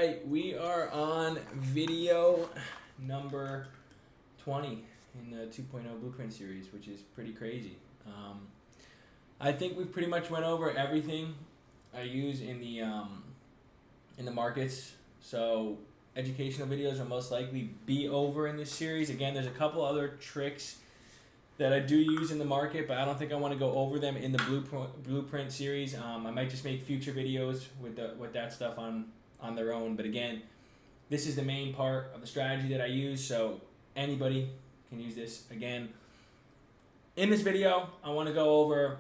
right, we are on video number 20 in the 2.0 Blueprint series, which is pretty crazy. I think we've pretty much went over everything I use in the markets. So educational videos will most likely be over in this series. Again, there's a couple other tricks that I do use in the market, but I don't think I want to go over them in the blueprint series. I might just make future videos with that stuff on their own. But again, this is the main part of the strategy that I use, so anybody can use this. Again, in this video, I want to go over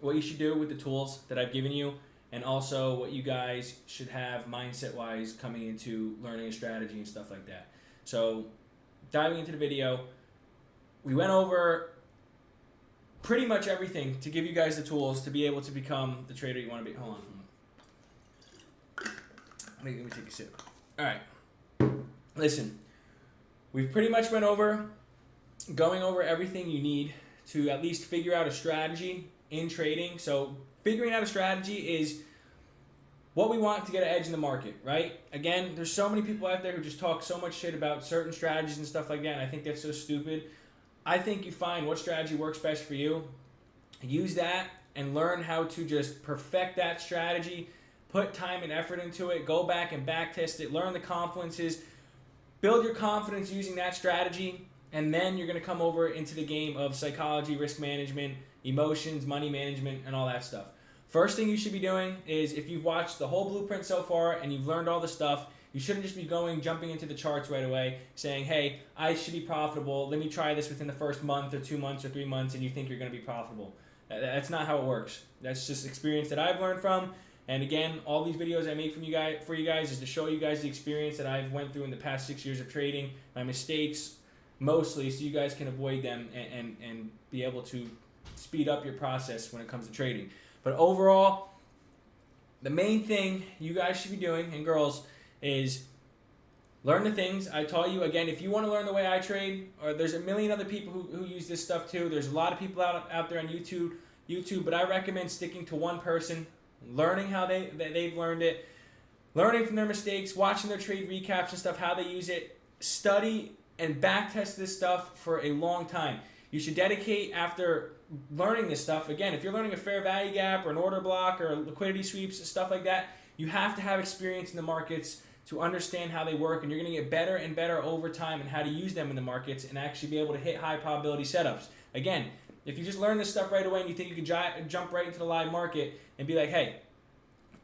what you should do with the tools that I've given you, and also what you guys should have mindset-wise coming into learning a strategy and stuff like that. So diving into the video, we went over pretty much everything to give you guys the tools to be able to become the trader you want to be. Hold on. Let me take a sip. All right. Listen, we've pretty much went over going over everything you need to at least figure out a strategy in trading. So figuring out a strategy is what we want to get an edge in the market, right? Again, there's so many people out there who just talk so much shit about certain strategies and stuff like that, and I think that's so stupid. I think you find what strategy works best for you, use that, and learn how to just perfect that strategy, put time and effort into it, go back and back test it, learn the confluences, build your confidence using that strategy, and then you're going to come over into the game of psychology, risk management, emotions, money management, and all that stuff. First thing you should be doing is, if you've watched the whole blueprint so far and you've learned all the stuff, you shouldn't just be jumping into the charts right away saying, hey, I should be profitable. Let me try this within the first month or 2 months or 3 months, and you think you're going to be profitable. That's not how it works. That's just experience that I've learned from. And again, all these videos I make for you guys is to show you guys the experience that I've went through in the past 6 years of trading, my mistakes mostly, so you guys can avoid them and be able to speed up your process when it comes to trading. But overall, the main thing you guys should be doing, and girls, is learn the things I taught you. Again, if you want to learn the way I trade, or there's a million other people who use this stuff too. There's a lot of people out there on YouTube, but I recommend sticking to one person, learning how they've learned it, learning from their mistakes, watching their trade recaps and stuff, how they use it. Study and backtest this stuff for a long time. You should dedicate, after learning this stuff, again, if you're learning a fair value gap or an order block or liquidity sweeps, stuff like that, you have to have experience in the markets to understand how they work, and you're going to get better and better over time and how to use them in the markets and actually be able to hit high probability setups. Again, if you just learn this stuff right away and you think you can jump right into the live market and be like, hey,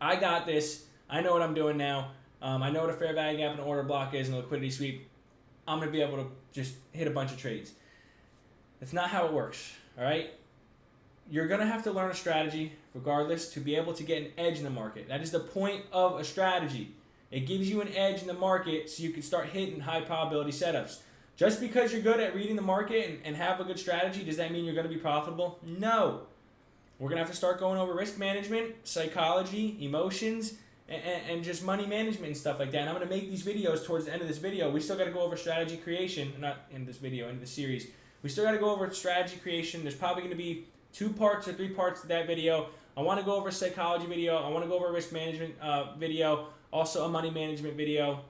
I got this, I know what I'm doing now, I know what a fair value gap and an order block is and a liquidity sweep, I'm going to be able to just hit a bunch of trades. That's not how it works, all right? You're going to have to learn a strategy regardless to be able to get an edge in the market. That is the point of a strategy. It gives you an edge in the market so you can start hitting high probability setups. Just because you're good at reading the market and have a good strategy, does that mean you're going to be profitable? No. We're going to have to start going over risk management, psychology, emotions, and just money management and stuff like that. And I'm going to make these videos towards the end of this video. We still got to go over strategy creation, not in this video, in the series. We still got to go over strategy creation. There's probably going to be 2 parts or 3 parts to that video. I want to go over a psychology video. I want to go over a risk management video. Also a money management video.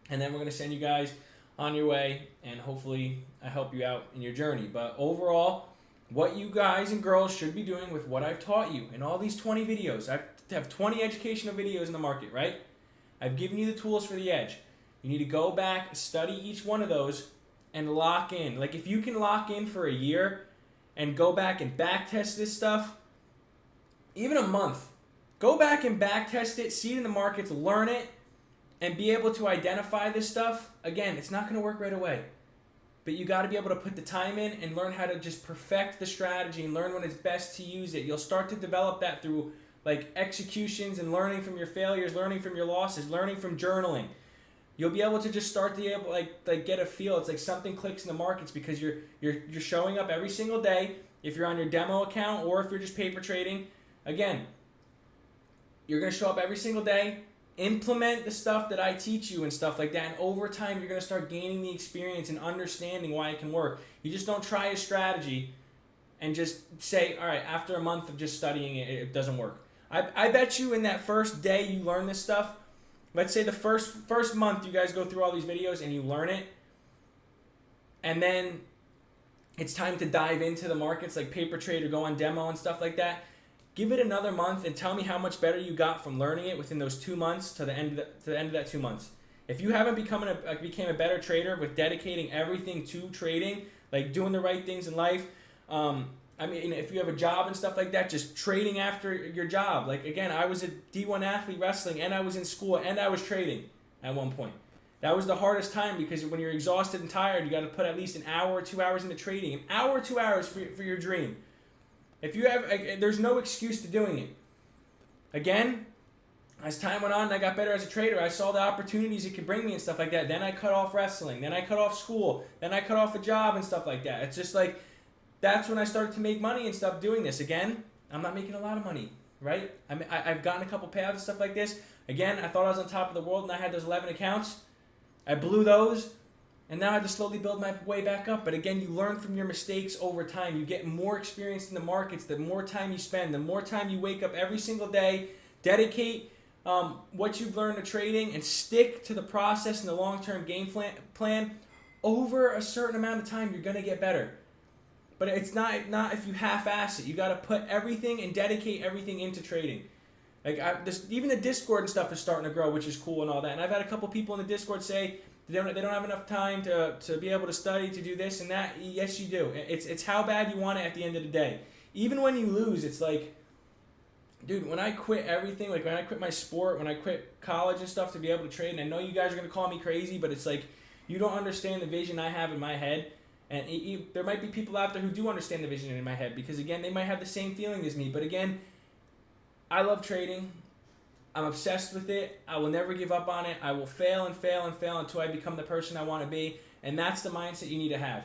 And then we're going to send you guys on your way. And hopefully I help you out in your journey. But overall, what you guys and girls should be doing with what I've taught you in all these 20 videos. I have 20 educational videos in the market, right? I've given you the tools for the edge. You need to go back, study each one of those, and lock in. Like, if you can lock in for a year and go back and back test this stuff, even a month, go back and back test it, see it in the markets, learn it, and be able to identify this stuff. Again, it's not going to work right away, but you got to be able to put the time in and learn how to just perfect the strategy and learn when it's best to use it. You'll start to develop that through like executions and learning from your failures, learning from your losses, learning from journaling. You'll be able to just start to be able like get a feel. It's like something clicks in the markets because you're showing up every single day. If you're on your demo account or if you're just paper trading, again, you're going to show up every single day, implement the stuff that I teach you and stuff like that, and over time you're going to start gaining the experience and understanding why it can work. You just don't try a strategy and just say, all right, after a month of just studying it, it doesn't work. I bet you in that first day you learn this stuff, let's say the first month you guys go through all these videos and you learn it, and then it's time to dive into the markets like paper trade or go on demo and stuff like that. Give it another month and tell me how much better you got from learning it within those 2 months to the end of that 2 months. If you haven't became a better trader with dedicating everything to trading, like doing the right things in life, if you have a job and stuff like that, just trading after your job. Like, again, I was a D1 athlete wrestling, and I was in school, and I was trading at one point. That was the hardest time because when you're exhausted and tired, you got to put at least an hour or 2 hours into trading. An hour or 2 hours for your dream. If you have, there's no excuse to doing it. Again, as time went on and I got better as a trader, I saw the opportunities it could bring me and stuff like that. Then I cut off wrestling. Then I cut off school. Then I cut off a job and stuff like that. It's just like, that's when I started to make money and stuff doing this. Again, I'm not making a lot of money, right? I've gotten a couple payouts and stuff like this. Again, I thought I was on top of the world and I had those 11 accounts. I blew those, and now I have to slowly build my way back up. But again, you learn from your mistakes over time. You get more experience in the markets the more time you spend, the more time you wake up every single day, dedicate what you've learned to trading, and stick to the process and the long-term game plan. Over a certain amount of time, you're going to get better. But it's not if you half-ass it. You got to put everything and dedicate everything into trading. Like even the Discord and stuff is starting to grow, which is cool and all that. And I've had a couple people in the Discord say they don't have enough time to be able to study, to do this and that. Yes, you do. It's how bad you want it at the end of the day. Even when you lose, it's like, dude, when I quit everything, like when I quit my sport, when I quit college and stuff to be able to trade, and I know you guys are going to call me crazy, but it's like you don't understand the vision I have in my head. And there might be people out there who do understand the vision in my head because, again, they might have the same feeling as me. But, again, I love trading. I'm obsessed with it. I will never give up on it. I will fail and fail and fail until I become the person I want to be. And that's the mindset you need to have.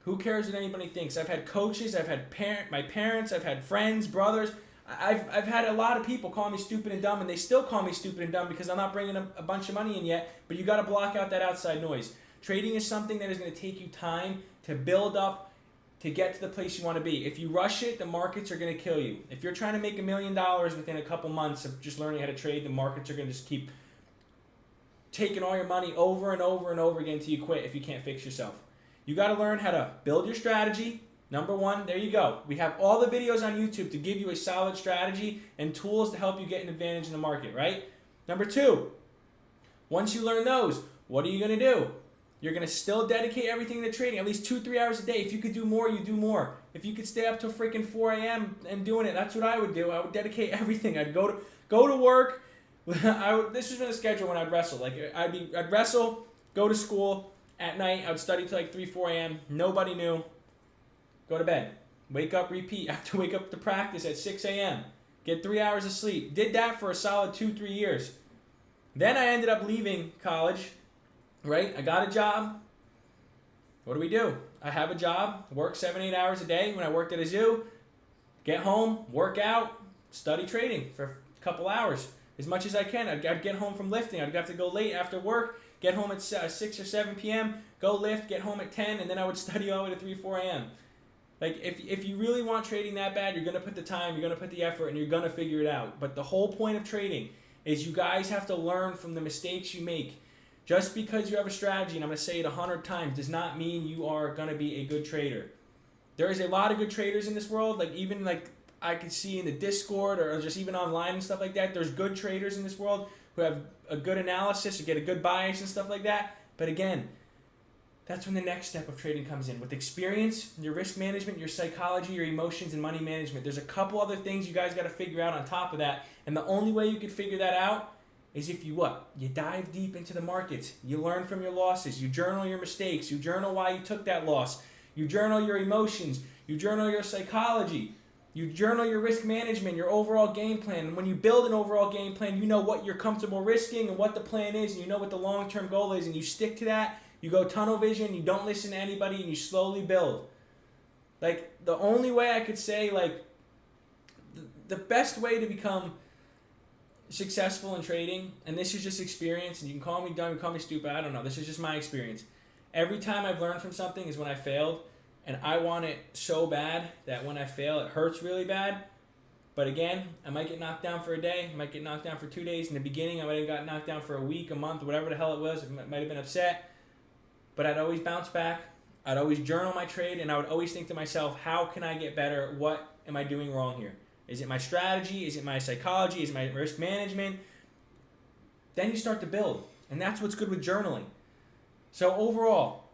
Who cares what anybody thinks? I've had coaches. I've had my parents. I've had friends, brothers. I've had a lot of people call me stupid and dumb, and they still call me stupid and dumb because I'm not bringing a bunch of money in yet. But you got to block out that outside noise. Trading is something that is going to take you time to build up to get to the place you want to be. If you rush it, the markets are going to kill you. If you're trying to make $1 million within a couple months of just learning how to trade, the markets are going to just keep taking all your money over and over and over again until you quit if you can't fix yourself. You got to learn how to build your strategy. Number one, there you go. We have all the videos on YouTube to give you a solid strategy and tools to help you get an advantage in the market, right? Number two, once you learn those, what are you going to do? You're going to still dedicate everything to trading, at least 2-3 hours a day. If you could do more, you do more. If you could stay up till freaking 4 a.m. and doing it, that's what I would do. I would dedicate everything. I'd go to work. This was the schedule when I'd wrestle. Like I'd wrestle, go to school at night. I would study till like 3-4 a.m. Nobody knew. Go to bed. Wake up, repeat. I have to wake up to practice at 6 a.m. Get 3 hours of sleep. Did that for a solid 2-3 years. Then I ended up leaving college. Right? I got a job. What do? I have a job, work 7-8 hours a day when I worked at a zoo, get home, work out, study trading for a couple hours, as much as I can. I'd get home from lifting. I'd have to go late after work, get home at 6 or 7 p.m., go lift, get home at 10, and then I would study all the way to 3-4 a.m. Like, if you really want trading that bad, you're going to put the time, you're going to put the effort, and you're going to figure it out. But the whole point of trading is you guys have to learn from the mistakes you make. Just because you have a strategy, and I'm going to say it 100 times, does not mean you are going to be a good trader. There is a lot of good traders in this world, like even like I could see in the Discord or just even online and stuff like that. There's good traders in this world who have a good analysis, who get a good bias and stuff like that. But again, that's when the next step of trading comes in. With experience, your risk management, your psychology, your emotions, and money management. There's a couple other things you guys got to figure out on top of that. And the only way you can figure that out is if you what? You dive deep into the markets. You learn from your losses. You journal your mistakes. You journal why you took that loss. You journal your emotions. You journal your psychology. You journal your risk management, your overall game plan. And when you build an overall game plan, you know what you're comfortable risking and what the plan is, and you know what the long-term goal is, and you stick to that. You go tunnel vision. You don't listen to anybody, and you slowly build. Like, the only way I could say, like, the best way to become successful in trading, and this is just experience, and you can call me dumb, you can call me stupid, I don't know, this is just my experience. Every time I've learned from something is when I failed, and I want it so bad that when I fail it hurts really bad. But again, I might get knocked down for a day, I might get knocked down for 2 days. In the beginning, I might have got knocked down for a week, a month, whatever the hell it was. I might have been upset. But I'd always bounce back. I'd always journal my trade, and I would always think to myself, how can I get better? What am I doing wrong here? Is it my strategy? Is it my psychology? Is it my risk management? Then you start to build. And that's what's good with journaling. So overall,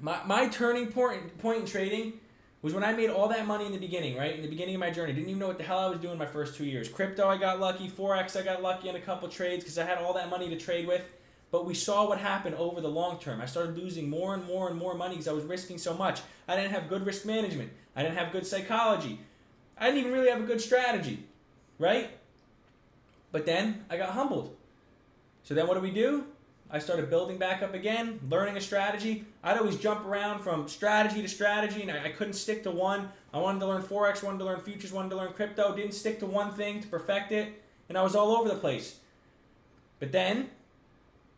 my turning point in trading was when I made all that money in the beginning, right? In the beginning of my journey. Didn't even know what the hell I was doing my first 2 years. Crypto, I got lucky. Forex, I got lucky on a couple trades because I had all that money to trade with. But we saw what happened over the long term. I started losing more and more and more money because I was risking so much. I didn't have good risk management. I didn't have good psychology. I didn't even really have a good strategy, right? But then I got humbled. So then what do? I started building back up again, learning a strategy. I'd always jump around from strategy to strategy, and I couldn't stick to one. I wanted to learn Forex, wanted to learn futures, wanted to learn crypto, didn't stick to one thing to perfect it, and I was all over the place. But then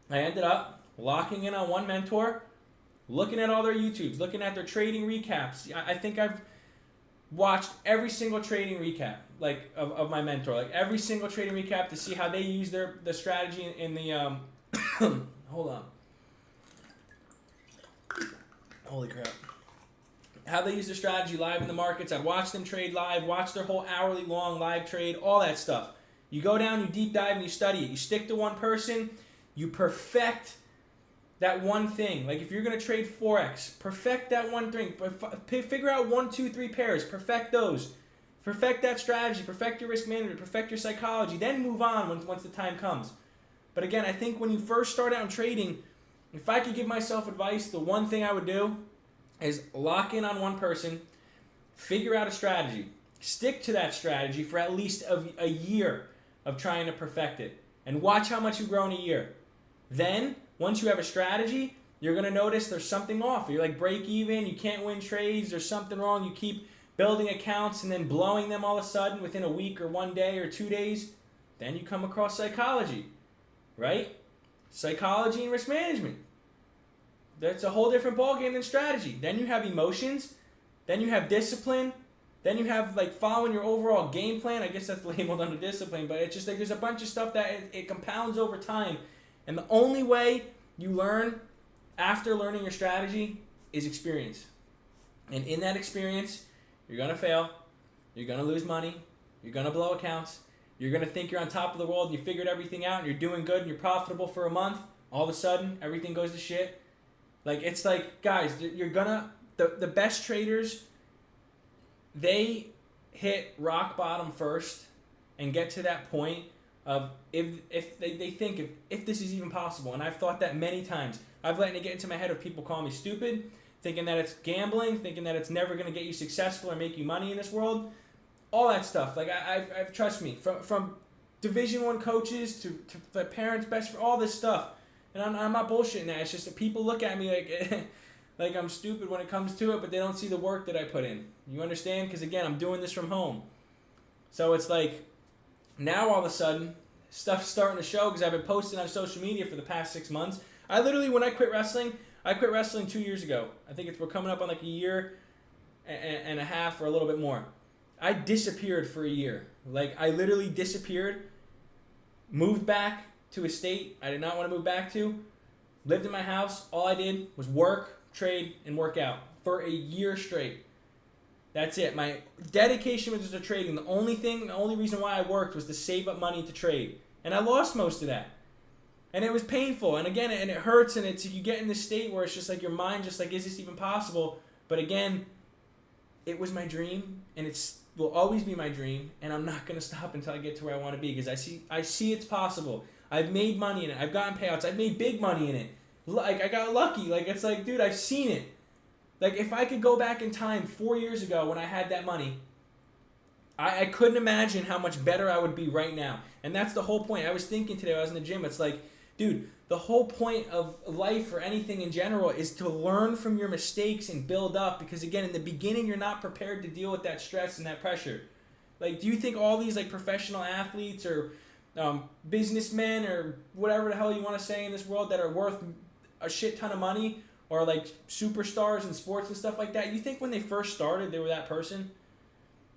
I ended up locking in on one mentor, looking at all their YouTubes, looking at their trading recaps. I think I've watched every single trading recap of my mentor, like every single trading recap to see how they use the strategy in the hold on. Holy crap. How they use their strategy live in the markets. I've watched them trade live, watched their whole hourly long live trade, all that stuff. You go down, you deep dive, and you study it. You stick to one person, you perfect that one thing. Like if you're going to trade Forex, perfect that one thing. Figure out 1, 2, 3 pairs. Perfect those. Perfect that strategy. Perfect your risk management. Perfect your psychology. Then move on once the time comes. But again, I think when you first start out in trading, if I could give myself advice, the one thing I would do is lock in on one person, figure out a strategy, stick to that strategy for at least a year of trying to perfect it, and watch how much you grow in a year. Then, once you have a strategy, you're going to notice there's something off. You're like break even, you can't win trades, there's something wrong. You keep building accounts and then blowing them all of a sudden within a week or 1 day or 2 days. Then you come across psychology. Right? Psychology and risk management. That's a whole different ballgame than strategy. Then you have emotions. Then you have discipline. Then you have like following your overall game plan. I guess that's labeled under discipline, but it's just like there's a bunch of stuff that it compounds over time. And the only way you learn after learning your strategy is experience. And in that experience, you're going to fail. You're going to lose money. You're going to blow accounts. You're going to think you're on top of the world and you figured everything out and you're doing good and you're profitable for a month. All of a sudden, everything goes to shit. Like, it's like, guys, you're going to... The best traders, they hit rock bottom first and get to that point of if they think if this is even possible. And I've thought that many times. I've let it get into my head of people calling me stupid, thinking that it's gambling, thinking that it's never going to get you successful or make you money in this world. All that stuff, like I've trust me, from Division I coaches to the parents, best for all this stuff, and I'm not bullshitting that. It's just that people look at me like like I'm stupid when it comes to it, but they don't see the work that I put in. You understand? Because again, I'm doing this from home, so it's like now all of a sudden stuff's starting to show because I've been posting on social media for the past 6 months. I literally, when I quit wrestling 2 years ago. I think we're coming up on like a year and a half or a little bit more. I disappeared for a year. Like, I literally disappeared, moved back to a state I did not want to move back to, lived in my house. All I did was work, trade, and work out for a year straight. That's it. My dedication was to trading. The only reason why I worked was to save up money to trade. And I lost most of that. And it was painful. And again, and it hurts, and you get in this state where it's just like your mind just like, is this even possible? But again, it was my dream, and it's will always be my dream, and I'm not going to stop until I get to where I want to be because I see it's possible. I've made money in it. I've gotten payouts. I've made big money in it. Like, I got lucky. Like, it's like, dude, I've seen it. Like, if I could go back in time 4 years ago when I had that money, I couldn't imagine how much better I would be right now. And that's the whole point. I was thinking today, I was in the gym, it's like, dude, the whole point of life or anything in general is to learn from your mistakes and build up. Because again, in the beginning, you're not prepared to deal with that stress and that pressure. Like, do you think all these like professional athletes or businessmen or whatever the hell you want to say in this world that are worth a shit ton of money or like superstars in sports and stuff like that, you think when they first started they were that person?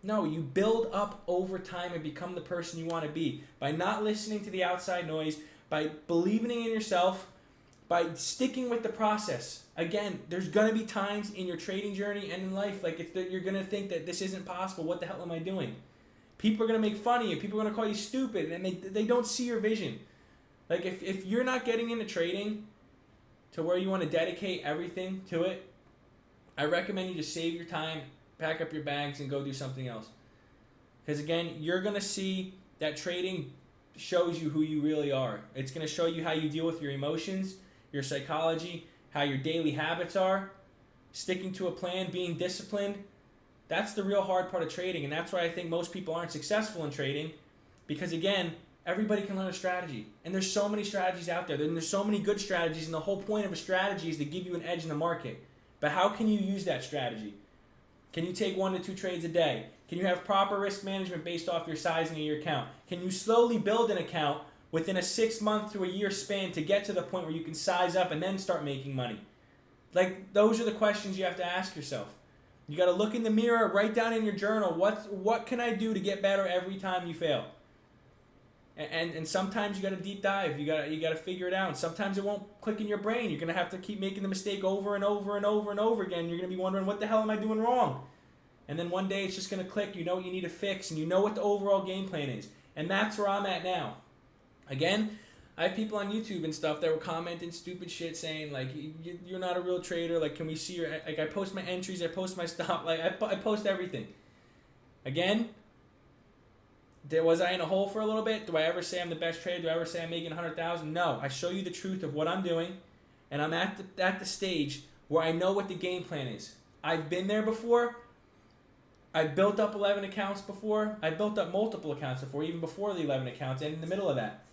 No, you build up over time and become the person you want to be by not listening to the outside noise, by believing in yourself, by sticking with the process. Again, there's going to be times in your trading journey and in life you're going to think that this isn't possible. What the hell am I doing? People are going to make fun of you. People are going to call you stupid, and they don't see your vision. Like, if you're not getting into trading to where you want to dedicate everything to it, I recommend you just save your time, pack up your bags, and go do something else. Because, again, you're going to see that trading shows you who you really are. It's going to show you how you deal with your emotions, your psychology, how your daily habits are, sticking to a plan, being disciplined. That's the real hard part of trading, and that's why I think most people aren't successful in trading, because, again, everybody can learn a strategy, and there's so many strategies out there, and there's so many good strategies, and the whole point of a strategy is to give you an edge in the market. But how can you use that strategy? Can you take 1 to 2 trades a day? Can you have proper risk management based off your sizing of your account? Can you slowly build an account within a 6 month to a year span to get to the point where you can size up and then start making money? Like, those are the questions you have to ask yourself. You got to look in the mirror, write down in your journal, what can I do to get better every time you fail? And sometimes you got to deep dive. You got to figure it out. And sometimes it won't click in your brain. You're going to have to keep making the mistake over and over and over and over again. You're going to be wondering, what the hell am I doing wrong? And then one day it's just going to click. You know what you need to fix, and you know what the overall game plan is. And that's where I'm at now. Again, I have people on YouTube and stuff that were commenting stupid shit saying, like, you're not a real trader. Like, can we see your... Like, I post my entries. I post my stop. Like, I post everything. Again... Was I in a hole for a little bit? Do I ever say I'm the best trader? Do I ever say I'm making $100,000? No. I show you the truth of what I'm doing, and I'm at the stage where I know what the game plan is. I've been there before. I've built up 11 accounts before. I built up multiple accounts before, even before the 11 accounts and in the middle of that.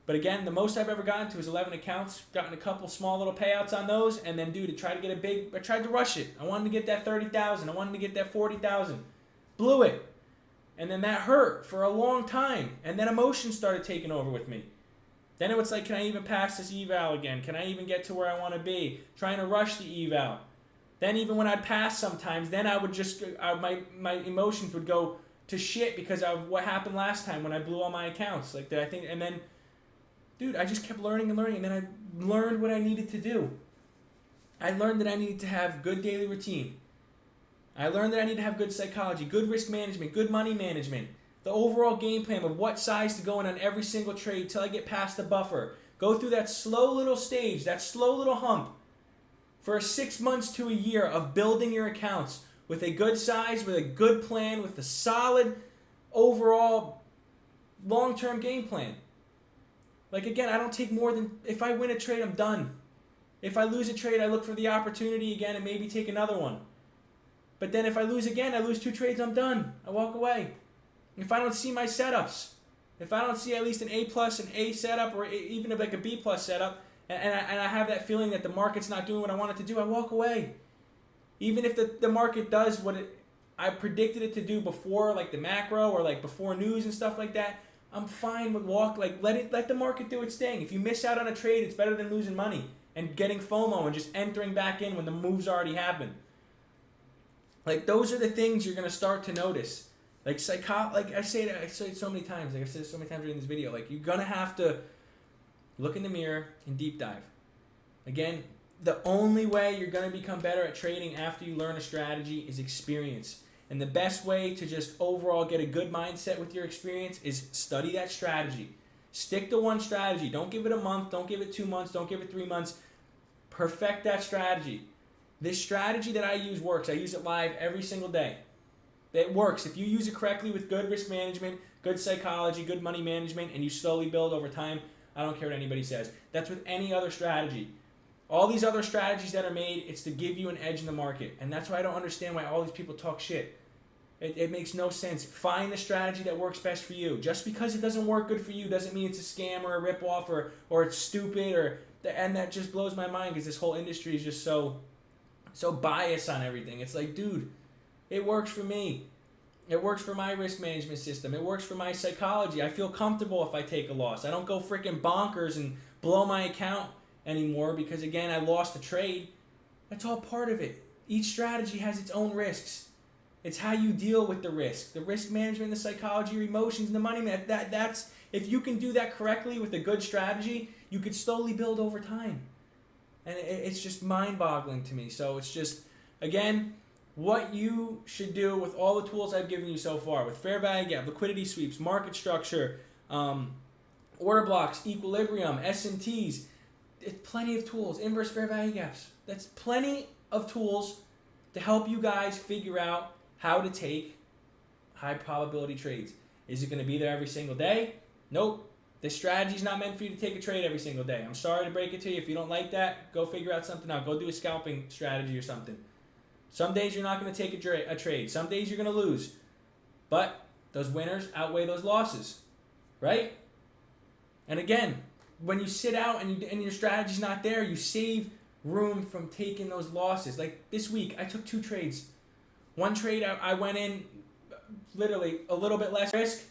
But again, the most I've ever gotten to is 11 accounts, gotten a couple small little payouts on those, and then, dude, I tried to rush it. I wanted to get that 30,000. I wanted to get that 40,000. Blew it. And then that hurt for a long time. And then emotions started taking over with me. Then it was like, can I even pass this eval again? Can I even get to where I want to be? Trying to rush the eval. Then even when I'd pass sometimes, then I would just, my emotions would go to shit because of what happened last time when I blew all my accounts. Like, that I think, and then, dude, I just kept learning and learning. And then I learned what I needed to do. I learned that I needed to have good daily routine. I learned that I need to have good psychology, good risk management, good money management, the overall game plan of what size to go in on every single trade till I get past the buffer. Go through that slow little stage, that slow little hump for 6 months to a year of building your accounts with a good size, with a good plan, with a solid overall long-term game plan. Like, again, I don't take more than, if I win a trade, I'm done. If I lose a trade, I look for the opportunity again and maybe take another one. But then if I lose again, I lose 2 trades, I'm done. I walk away. If I don't see my setups, if I don't see at least an A+, an A setup, or even like a B+ setup, and I have that feeling that the market's not doing what I want it to do, I walk away. Even if the market does what I predicted it to do before, like the macro or like before news and stuff like that, I'm fine with let the market do its thing. If you miss out on a trade, it's better than losing money and getting FOMO and just entering back in when the moves already happened. Like, those are the things you're going to start to notice. Like, I say it so many times. Like I said so many times during this video. Like, you're going to have to look in the mirror and deep dive. Again, the only way you're going to become better at trading after you learn a strategy is experience. And the best way to just overall get a good mindset with your experience is study that strategy. Stick to one strategy. Don't give it a month. Don't give it 2 months. Don't give it 3 months. Perfect that strategy. This strategy that I use works. I use it live every single day. It works. If you use it correctly with good risk management, good psychology, good money management, and you slowly build over time, I don't care what anybody says. That's with any other strategy. All these other strategies that are made, it's to give you an edge in the market. And that's why I don't understand why all these people talk shit. It makes no sense. Find the strategy that works best for you. Just because it doesn't work good for you doesn't mean it's a scam or a ripoff or it's stupid. And that just blows my mind because this whole industry is just so biased on everything. It's like, dude, it works for me. It works for my risk management system. It works for my psychology. I feel comfortable if I take a loss. I don't go freaking bonkers and blow my account anymore because, again, I lost a trade. That's all part of it. Each strategy has its own risks. It's how you deal with the risk management, the psychology, your emotions, the money. That's if you can do that correctly with a good strategy, you could slowly build over time. And it's just mind-boggling to me. So it's just, again, what you should do with all the tools I've given you so far, with fair value gap, liquidity sweeps, market structure, order blocks, equilibrium, S&Ts. It's plenty of tools. Inverse fair value gaps. That's plenty of tools to help you guys figure out how to take high probability trades. Is it going to be there every single day? Nope. This strategy is not meant for you to take a trade every single day. I'm sorry to break it to you. If you don't like that, go figure out something out. Go do a scalping strategy or something. Some days you're not going to take a trade. Some days you're going to lose. But those winners outweigh those losses, right? And again, when you sit out and your strategy's not there, you save room from taking those losses. Like this week, I took 2 trades. One trade, I went in literally a little bit less risk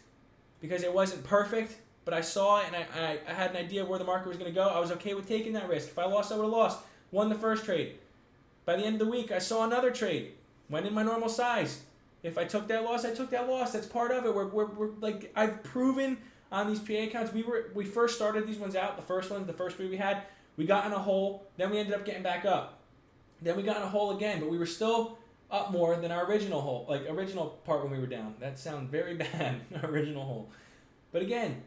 because it wasn't perfect, but I saw it and I had an idea of where the market was going to go. I was okay with taking that risk. If I lost, I would have lost. Won the first trade. By the end of the week, I saw another trade. Went in my normal size. If I took that loss, I took that loss. That's part of it. We're like, I've proven on these PA accounts. We first started these ones out. The first 3 we had, we got in a hole. Then we ended up getting back up. Then we got in a hole again, but we were still up more than our original hole, like original part when we were down. That sounds very bad, our original hole. But again,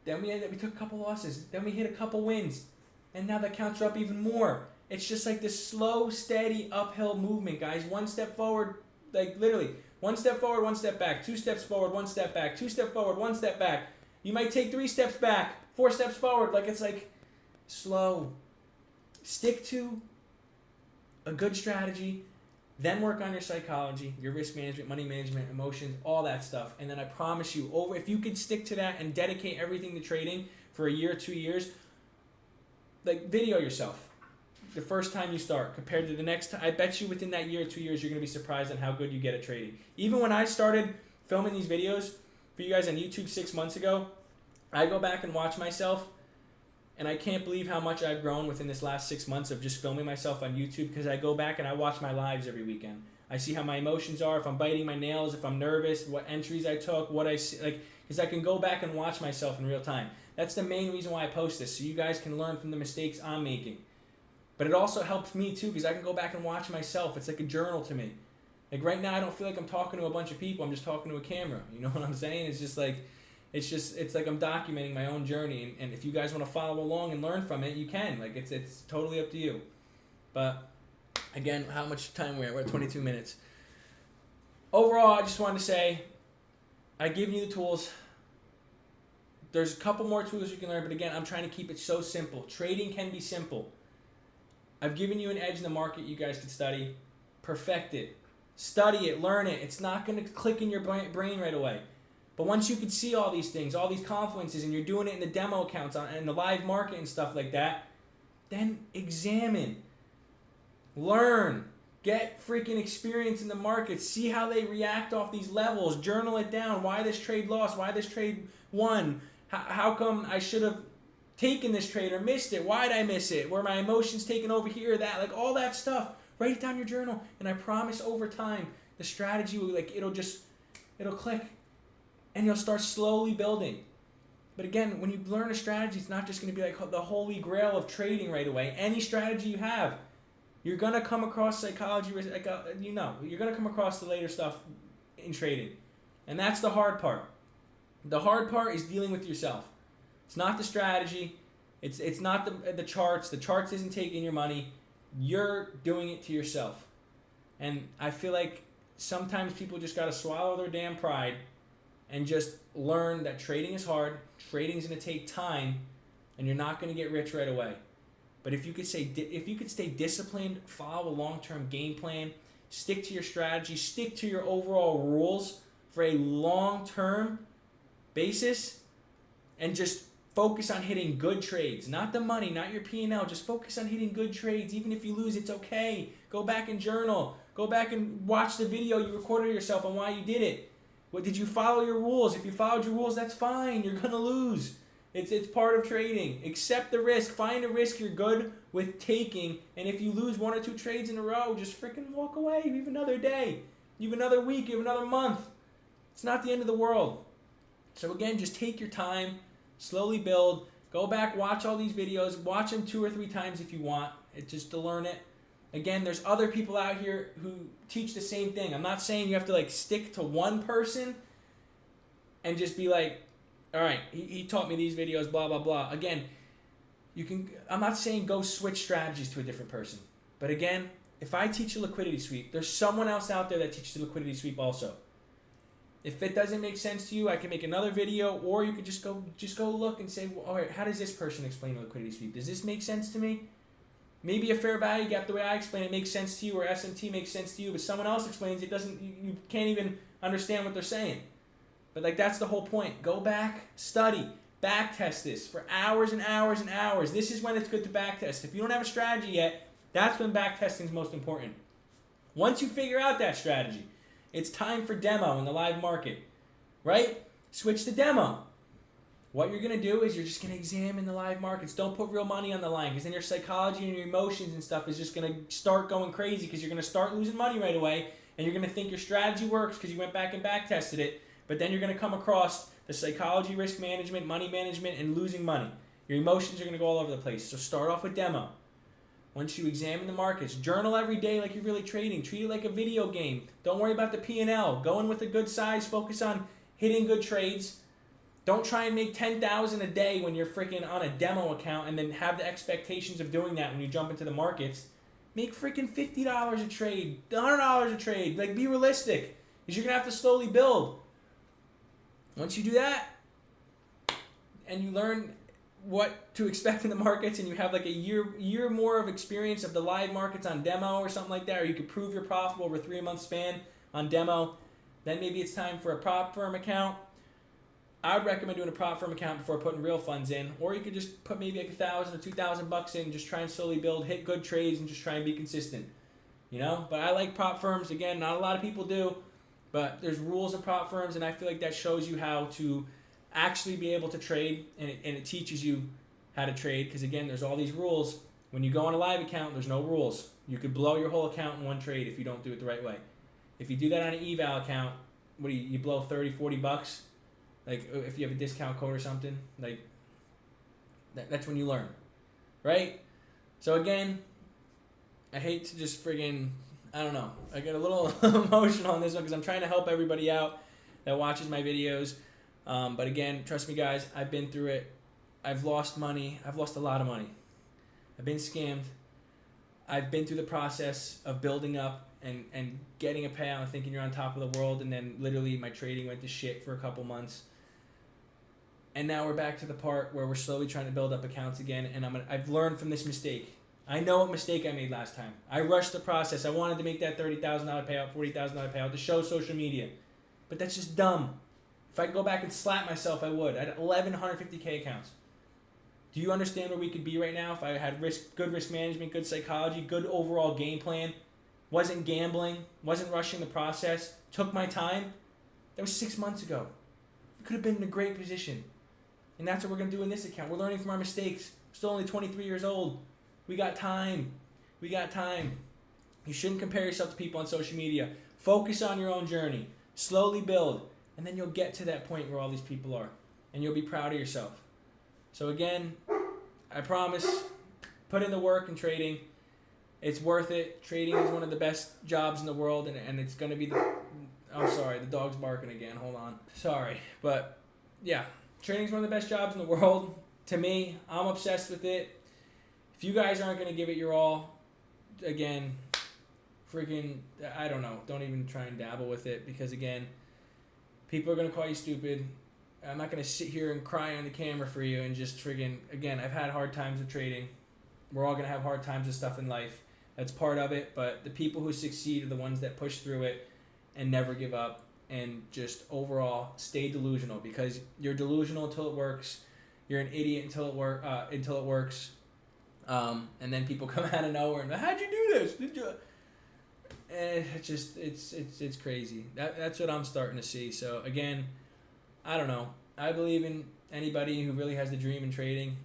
then we took a couple losses. Then we hit a couple wins. And now the counts are up even more. It's just like this slow, steady, uphill movement, guys. 1 step forward, like literally. 1 step forward, 1 step back. 2 steps forward, 1 step back. 2 steps forward, 1 step back. You might take 3 steps back, 4 steps forward. Like it's like slow. Stick to a good strategy. Then work on your psychology, your risk management, money management, emotions, all that stuff. And then I promise you, if you could stick to that and dedicate everything to trading for a year or 2 years, like video yourself the first time you start compared to the next time. I bet you within that year or 2 years, you're going to be surprised at how good you get at trading. Even when I started filming these videos for you guys on YouTube 6 months ago, I go back and watch myself, and I can't believe how much I've grown within this last 6 months of just filming myself on YouTube, because I go back and I watch my lives every weekend. I see how my emotions are, if I'm biting my nails, if I'm nervous, what entries I took, what I see, like, because I can go back and watch myself in real time. That's the main reason why I post this, so you guys can learn from the mistakes I'm making. But it also helps me too, because I can go back and watch myself. It's like a journal to me. Like right now, I don't feel like I'm talking to a bunch of people. I'm just talking to a camera. You know what I'm saying? It's just like, it's like I'm documenting my own journey. And if you guys want to follow along and learn from it, you can. Like it's totally up to you. But again, how much time we're at 22 minutes. Overall, I just wanted to say, I give you the tools. There's a couple more tools you can learn, but again, I'm trying to keep it so simple. Trading can be simple. I've given you an edge in the market you guys can study. Perfect it. Study it. Learn it. It's not going to click in your brain right away. But once you can see all these things, all these confluences, and you're doing it in the demo accounts and the live market and stuff like that, then examine. Learn. Get freaking experience in the market. See how they react off these levels. Journal it down. Why this trade lost? Why this trade won? How come I should have taken this trade or missed it? Why did I miss it? Were my emotions taken over here or that? Like all that stuff. Write it down in your journal. And I promise over time, the strategy will it'll click. And you'll start slowly building. But again, when you learn a strategy, it's not just going to be like the holy grail of trading right away. Any strategy you have, you're going to come across psychology, you're going to come across the later stuff in trading. And that's the hard part. The hard part is dealing with yourself. It's not the strategy. It's not the charts. The charts isn't taking your money. You're doing it to yourself. And I feel like sometimes people just got to swallow their damn pride and just learn that trading is hard, trading is going to take time, and you're not going to get rich right away. But if you could stay disciplined, follow a long-term game plan, stick to your strategy, stick to your overall rules for a long-term basis, and just focus on hitting good trades. Not the money, not your P&L. Just focus on hitting good trades. Even if you lose, it's okay. Go back and journal. Go back and watch the video you recorded yourself on why you did it. What, did you follow your rules? If you followed your rules, that's fine. You're going to lose. It's part of trading. Accept the risk. Find a risk you're good with taking. And if you lose 1 or 2 trades in a row, just freaking walk away. Leave another day. You have another week, you have another month. It's not the end of the world. So again, just take your time, slowly build, go back, watch all these videos, watch them 2 or 3 times if you want, just to learn it. Again, there's other people out here who teach the same thing. I'm not saying you have to like stick to one person and just be like, all right, he taught me these videos, blah, blah, blah. Again, I'm not saying go switch strategies to a different person. But again, if I teach a liquidity sweep, there's someone else out there that teaches a liquidity sweep also. If it doesn't make sense to you, I can make another video, or you could just go look and say, well, all right, how does this person explain a liquidity sweep? Does this make sense to me? Maybe a fair value gap, the way I explain it, makes sense to you, or SMT makes sense to you, but someone else explains it doesn't. You can't even understand what they're saying. But like that's the whole point. Go back, study, back test this for hours and hours and hours. This is when it's good to back test. If you don't have a strategy yet, that's when back testing is most important. Once you figure out that strategy, it's time for demo in the live market, right? Switch to demo. What you're going to do is you're just going to examine the live markets. Don't put real money on the line, because then your psychology and your emotions and stuff is just going to start going crazy, because you're going to start losing money right away, and you're going to think your strategy works because you went back and back tested it, but then you're going to come across the psychology, risk management, money management, and losing money. Your emotions are going to go all over the place. So start off with demo. Once you examine the markets, journal every day like you're really trading. Treat it like a video game. Don't worry about the P&L. Go in with a good size. Focus on hitting good trades. Don't try and make $10,000 a day when you're freaking on a demo account and then have the expectations of doing that when you jump into the markets. Make freaking $50 a trade, $100 a trade. Like, be realistic, because you're going to have to slowly build. Once you do that and you learn what to expect in the markets, and you have like a year more of experience of the live markets on demo or something like that, or you could prove you're profitable over a 3-month span on demo, then maybe it's time for a prop firm account. I would recommend doing a prop firm account before putting real funds in, or you could just put maybe like $1,000 or $2,000 in, just try and slowly build, hit good trades, and just try and be consistent. You know, but I like prop firms. Again, not a lot of people do, but there's rules of prop firms, and I feel like that shows you how to actually be able to trade, and it teaches you how to trade, because again, there's all these rules. When you go on a live account, there's no rules. You could blow your whole account in one trade if you don't do it the right way. If you do that on an eval account, what do you blow $30-$40? Like, if you have a discount code or something, like, that's when you learn, right? So again, I hate to just friggin', I don't know, I get a little emotional on this one because I'm trying to help everybody out that watches my videos. But again, trust me guys, I've been through it. I've lost money. I've lost a lot of money. I've been scammed. I've been through the process of building up and getting a payout and thinking you're on top of the world, and then literally my trading went to shit for a couple months. And now we're back to the part where we're slowly trying to build up accounts again, and I've learned from this mistake. I know what mistake I made last time. I rushed the process. I wanted to make that $30,000 payout, $40,000 payout to show social media. But that's just dumb. If I could go back and slap myself, I would. I had 1,150K accounts. Do you understand where we could be right now if I had good risk management, good psychology, good overall game plan, wasn't gambling, wasn't rushing the process, took my time? That was 6 months ago. We could have been in a great position. And that's what we're going to do in this account. We're learning from our mistakes. We're still only 23 years old. We got time. We got time. You shouldn't compare yourself to people on social media. Focus on your own journey. Slowly build. And then you'll get to that point where all these people are. And you'll be proud of yourself. So again, I promise, put in the work in trading. It's worth it. Trading is one of the best jobs in the world. And it's going to be I'm sorry, the dog's barking again. Hold on. Sorry. But yeah. Trading is one of the best jobs in the world. To me, I'm obsessed with it. If you guys aren't going to give it your all, again, freaking, I don't know. Don't even try and dabble with it, because, again, people are going to call you stupid. I'm not going to sit here and cry on the camera for you and just friggin', again, I've had hard times with trading. We're all going to have hard times with stuff in life. That's part of it, but the people who succeed are the ones that push through it and never give up. And just overall stay delusional, because you're delusional until it works. You're an idiot until it works. And then people come out of nowhere and, how'd you do this? Did you? And it's crazy. That's what I'm starting to see. So again, I don't know. I believe in anybody who really has the dream in trading.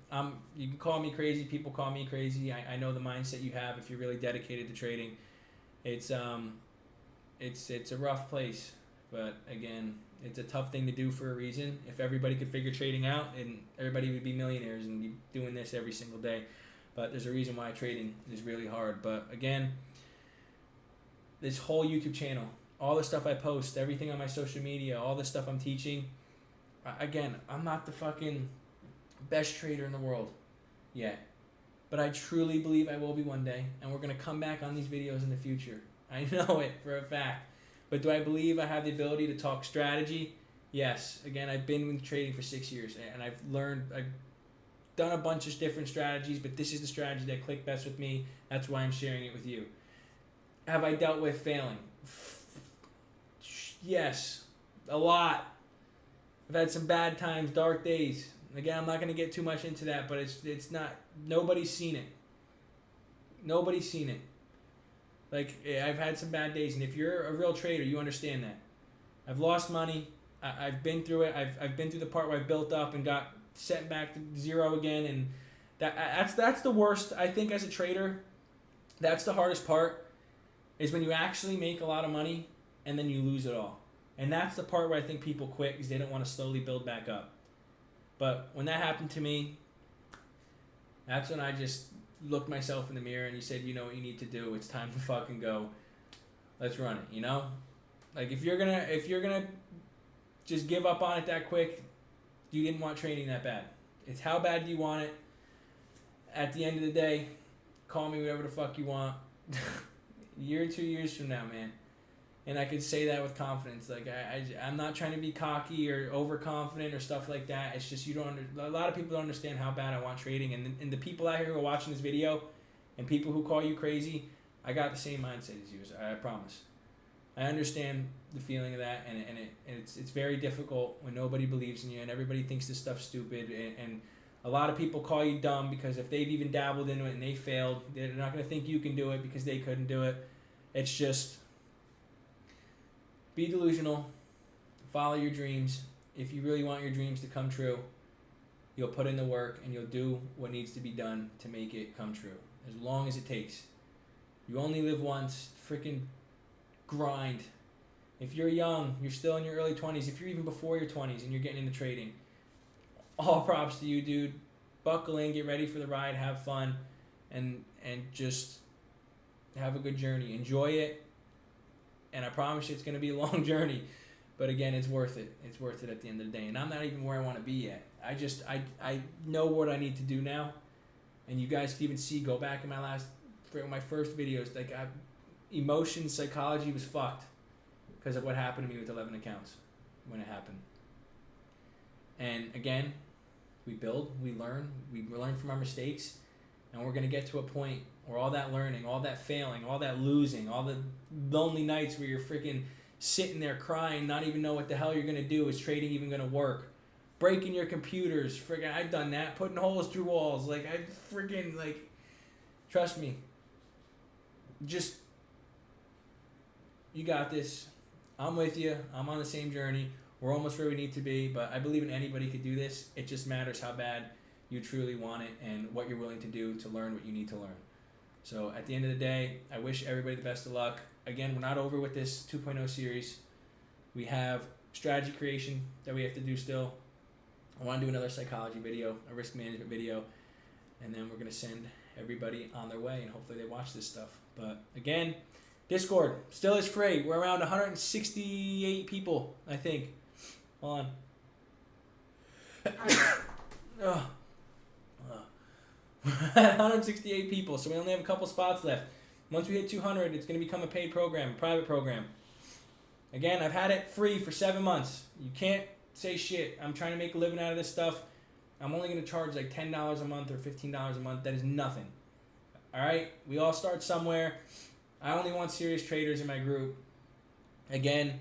You can call me crazy. People call me crazy. I know the mindset you have if you're really dedicated to trading. it's a rough place. But again, it's a tough thing to do for a reason. If everybody could figure trading out, and everybody would be millionaires and be doing this every single day. But there's a reason why trading is really hard. But again, this whole YouTube channel, all the stuff I post, everything on my social media, all the stuff I'm teaching, again, I'm not the fucking best trader in the world yet. But I truly believe I will be one day, and we're going to come back on these videos in the future. I know it for a fact. But do I believe I have the ability to talk strategy? Yes. Again, I've been in trading for 6 years, and I've done a bunch of different strategies, but this is the strategy that clicked best with me. That's why I'm sharing it with you. Have I dealt with failing? Yes. A lot. I've had some bad times, dark days. Again, I'm not going to get too much into that, but it's not, nobody's seen it. Nobody's seen it. Like, I've had some bad days, and if you're a real trader, you understand that. I've lost money. I've been through it. I've been through the part where I built up and got set back to zero again, and that's the worst. I think as a trader, that's the hardest part, is when you actually make a lot of money and then you lose it all. And that's the part where I think people quit because they don't want to slowly build back up. But when that happened to me, that's when I just looked myself in the mirror and you said, you know what you need to do. It's time to fucking go. Let's run it, you know? Like, if you're gonna just give up on it that quick, you didn't want trading that bad. It's how bad do you want it? At the end of the day, call me whatever the fuck you want. A year or 2 years from now, man. And I could say that with confidence. Like, I'm not trying to be cocky or overconfident or stuff like that. It's just a lot of people don't understand how bad I want trading. And the people out here who are watching this video and people who call you crazy, I got the same mindset as you. I promise. I understand the feeling of that, and it's very difficult when nobody believes in you and everybody thinks this stuff's stupid. And a lot of people call you dumb because if they've even dabbled into it and they failed, they're not going to think you can do it because they couldn't do it. It's just... be delusional. Follow your dreams. If you really want your dreams to come true, you'll put in the work and you'll do what needs to be done to make it come true. As long as it takes. You only live once. Freaking grind. If you're young, you're still in your early 20s, if you're even before your 20s and you're getting into trading, all props to you, dude. Buckle in, get ready for the ride, have fun, and just have a good journey. Enjoy it. And I promise you it's going to be a long journey. But again, it's worth it. It's worth it at the end of the day. And I'm not even where I want to be yet. I know what I need to do now. And you guys can even see, go back in my first videos. Like, emotion, psychology was fucked. Because of what happened to me with 11 accounts. When it happened. And again, we build, we learn from our mistakes. And we're going to get to a point where all that learning, all that failing, all that losing, all the lonely nights where you're freaking sitting there crying, not even know what the hell you're going to do, is trading even going to work? Breaking your computers, freaking, I've done that, putting holes through walls, like, I freaking, like, trust me, just, you got this, I'm with you, I'm on the same journey, we're almost where we need to be, but I believe in anybody could do this. It just matters how bad you truly want it and what you're willing to do to learn what you need to learn. So at the end of the day, I wish everybody the best of luck. Again, we're not over with this 2.0 series. We have strategy creation that we have to do still. I want to do another psychology video, a risk management video, and then we're going to send everybody on their way, and hopefully they watch this stuff. But again, Discord still is free. We're around 168 people, I think. Hold on. We're at 168 people, so we only have a couple spots left. Once we hit 200, it's going to become a paid program, a private program. Again, I've had it free for 7 months. You can't say shit. I'm trying to make a living out of this stuff. I'm only going to charge like $10 a month or $15 a month. That is nothing. All right? We all start somewhere. I only want serious traders in my group. Again,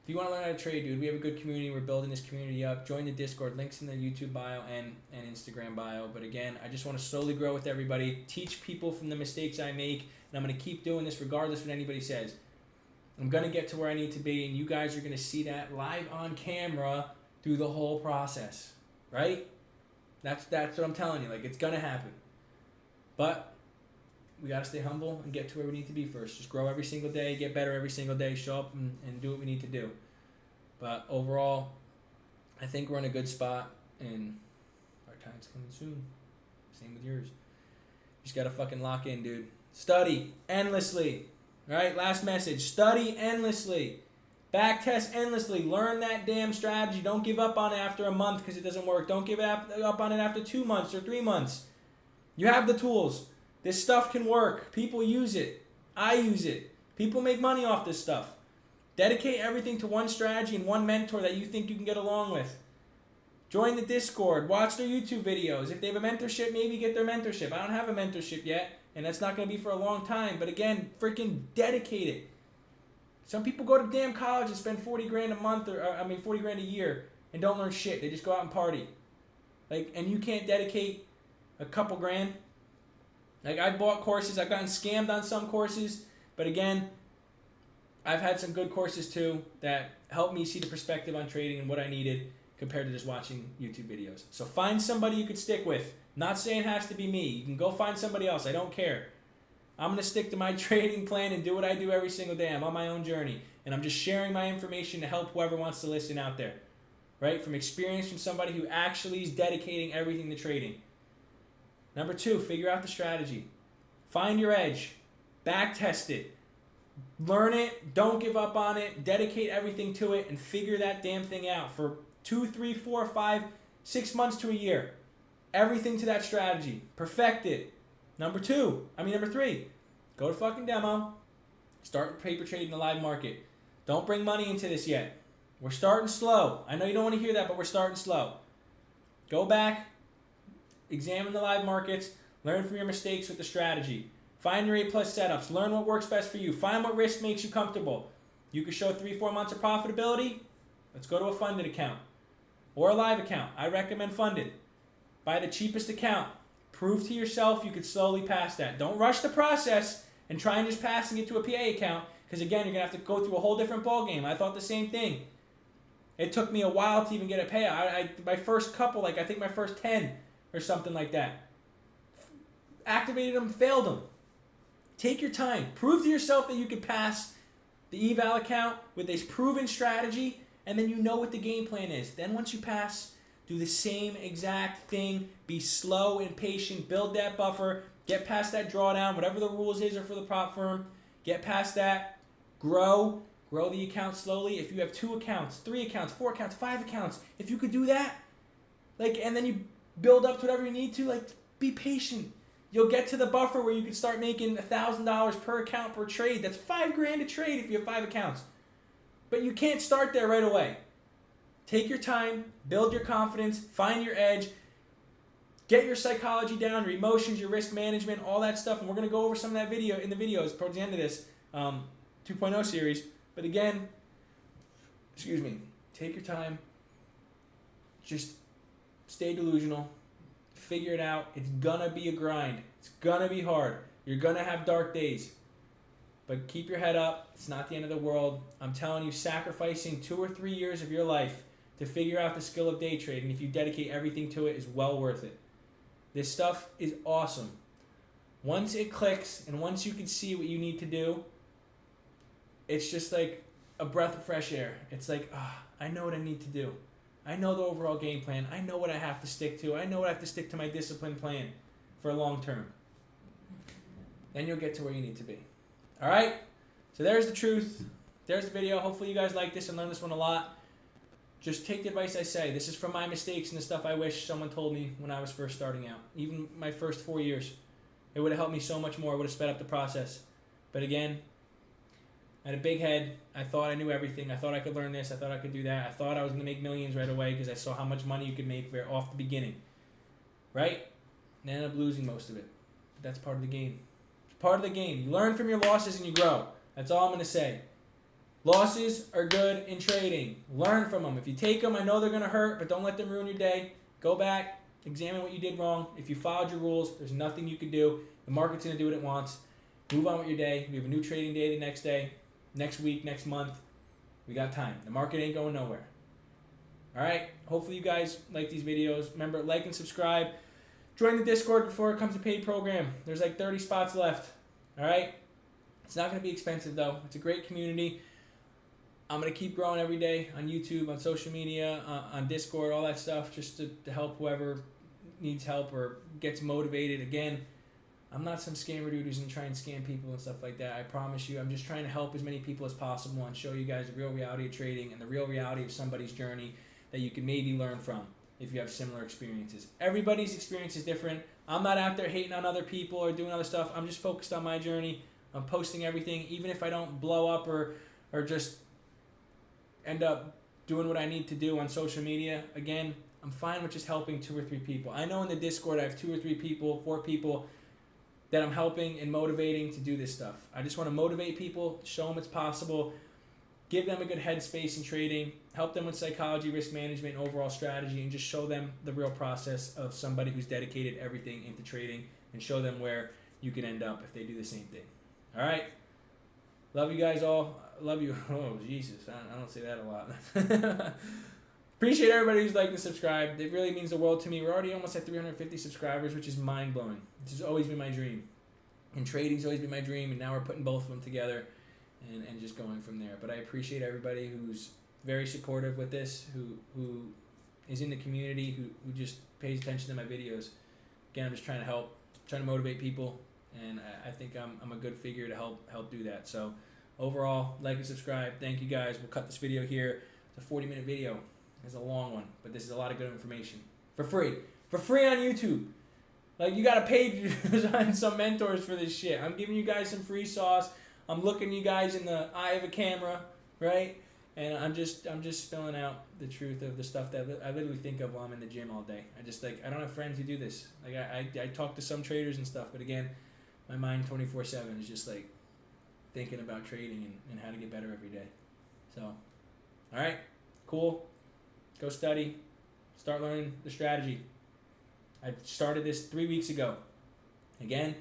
if you want to learn how to trade, dude, we have a good community. We're building this community up. Join the Discord. Links in the YouTube bio and Instagram bio. But again, I just want to slowly grow with everybody. Teach people from the mistakes I make. And I'm going to keep doing this regardless of what anybody says. I'm going to get to where I need to be. And you guys are going to see that live on camera through the whole process. Right? That's what I'm telling you. Like, it's going to happen. But we got to stay humble and get to where we need to be first. Just grow every single day, get better every single day, show up and do what we need to do. But overall, I think we're in a good spot, and our time's coming soon. Same with yours. Just got to fucking lock in, dude. Study endlessly. All right, last message. Study endlessly. Backtest endlessly. Learn that damn strategy. Don't give up on it after a month because it doesn't work. Don't give up on it after 2 months or 3 months. You have the tools. This stuff can work. People use it. I use it. People make money off this stuff. Dedicate everything to one strategy and one mentor that you think you can get along with. Join the Discord. Watch their YouTube videos. If they have a mentorship, maybe get their mentorship. I don't have a mentorship yet, and that's not going to be for a long time. But again, freaking dedicate it. Some people go to damn college and spend 40 grand a month, 40 grand a year, and don't learn shit. They just go out and party. And you can't dedicate a couple grand. I've bought courses. I've gotten scammed on some courses. But again, I've had some good courses too that helped me see the perspective on trading and what I needed compared to just watching YouTube videos. So find somebody you could stick with. Not saying it has to be me. You can go find somebody else. I don't care. I'm going to stick to my trading plan and do what I do every single day. I'm on my own journey. And I'm just sharing my information to help whoever wants to listen out there. Right? From experience from somebody who actually is dedicating everything to trading. Number 2, figure out the strategy. Find your edge. Backtest it. Learn it. Don't give up on it. Dedicate everything to it and figure that damn thing out for 2, 3, 4, 5, 6 months to a year. Everything to that strategy. Perfect it. Number 3, go to fucking demo. Start paper trading the live market. Don't bring money into this yet. We're starting slow. I know you don't want to hear that, but we're starting slow. Go back. Examine the live markets. Learn from your mistakes with the strategy. Find your A+ setups. Learn what works best for you. Find what risk makes you comfortable. You can show 3-4 months of profitability. Let's go to a funded account or a live account. I recommend funded. Buy the cheapest account. Prove to yourself you could slowly pass that. Don't rush the process and try and just passing it to a PA account because, again, you're going to have to go through a whole different ballgame. I thought the same thing. It took me a while to even get a payout. My first couple, I think my first 10 or something like that. Activated them, failed them. Take your time. Prove to yourself that you can pass the eval account with a proven strategy, and then you know what the game plan is. Then once you pass, do the same exact thing. Be slow and patient. Build that buffer. Get past that drawdown, whatever the rules is or for the prop firm. Get past that. Grow. Grow the account slowly. If you have 2 accounts, 3 accounts, 4 accounts, 5 accounts, if you could do that, and then you build up to whatever you need to, be patient. You'll get to the buffer where you can start making $1,000 per account per trade. That's $5 grand a trade if you have 5 accounts. But you can't start there right away. Take your time, build your confidence, find your edge, get your psychology down, your emotions, your risk management, all that stuff. And we're going to go over some of that video in the videos towards the end of this 2.0 series. But again, take your time. Just stay delusional. Figure it out. It's going to be a grind. It's going to be hard. You're going to have dark days. But keep your head up. It's not the end of the world. I'm telling you, sacrificing 2 or 3 years of your life to figure out the skill of day trading, if you dedicate everything to it, is well worth it. This stuff is awesome. Once it clicks and once you can see what you need to do, it's just like a breath of fresh air. It's like, I know what I need to do. I know the overall game plan. I know what I have to stick to. I know what I have to stick to my discipline plan for long term. Then you'll get to where you need to be. All right? So there's the truth. There's the video. Hopefully you guys like this and learn this one a lot. Just take the advice I say. This is from my mistakes and the stuff I wish someone told me when I was first starting out. Even my first 4 years. It would have helped me so much more. It would have sped up the process. But again, I had a big head. I thought I knew everything. I thought I could learn this. I thought I could do that. I thought I was going to make millions right away because I saw how much money you could make off the beginning. Right? And I ended up losing most of it. But that's part of the game. It's part of the game. You learn from your losses and you grow. That's all I'm going to say. Losses are good in trading. Learn from them. If you take them, I know they're going to hurt, but don't let them ruin your day. Go back. Examine what you did wrong. If you followed your rules, there's nothing you can do. The market's going to do what it wants. Move on with your day. We have a new trading day the next day. Next week, next month, we got time. The market ain't going nowhere. All right? Hopefully you guys like these videos. Remember, like and subscribe. Join the Discord before it becomes a paid program. There's like 30 spots left. All right? It's not going to be expensive, though. It's a great community. I'm going to keep growing every day on YouTube, on social media, on Discord, all that stuff, just to help whoever needs help or gets motivated. Again, I'm not some scammer dude who's going to try and scam people and stuff like that. I promise you, I'm just trying to help as many people as possible and show you guys the real reality of trading and the real reality of somebody's journey that you can maybe learn from if you have similar experiences. Everybody's experience is different. I'm not out there hating on other people or doing other stuff. I'm just focused on my journey. I'm posting everything, even if I don't blow up or just end up doing what I need to do on social media. Again, I'm fine with just helping 2 or 3 people. I know in the Discord I have 2 or 3 people, 4 people that I'm helping and motivating to do this stuff. I just want to motivate people, show them it's possible, give them a good headspace in trading, help them with psychology, risk management, and overall strategy, and just show them the real process of somebody who's dedicated everything into trading and show them where you can end up if they do the same thing. All right? Love you guys all. Love you. Oh, Jesus. I don't say that a lot. Appreciate everybody who's liked and subscribed. It really means the world to me. We're already almost at 350 subscribers, which is mind-blowing. This has always been my dream. And trading's always been my dream, and now we're putting both of them together and just going from there. But I appreciate everybody who's very supportive with this, who is in the community, who just pays attention to my videos. Again, I'm just trying to help, trying to motivate people, and I think I'm a good figure to help do that. So overall, like and subscribe. Thank you guys. We'll cut this video here. It's a 40-minute video. It's a long one, but this is a lot of good information. For free on YouTube. Like, you gotta pay some mentors for this shit. I'm giving you guys some free sauce. I'm looking you guys in the eye of a camera, right? And I'm just spilling out the truth of the stuff that I literally think of while I'm in the gym all day. I don't have friends who do this. Like, I talk to some traders and stuff, but again, my mind 24/7 is just like thinking about trading and how to get better every day. So, all right, cool. Go study. Start learning the strategy. I started this 3 weeks ago. Again,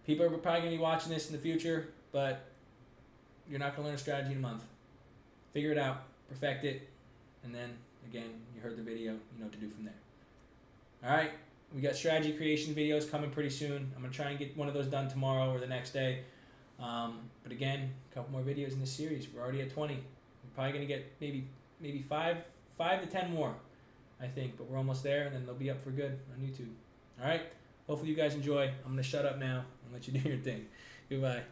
people are probably going to be watching this in the future, but you're not going to learn a strategy in a month. Figure it out. Perfect it. And then, again, you heard the video. You know what to do from there. All right. We got strategy creation videos coming pretty soon. I'm going to try and get one of those done tomorrow or the next day. But again, a couple more videos in this series. We're already at 20. We're probably going to get maybe 5 to 10 more, I think, but we're almost there, and then they'll be up for good on YouTube. All right? Hopefully you guys enjoy. I'm going to shut up now and let you do your thing. Goodbye.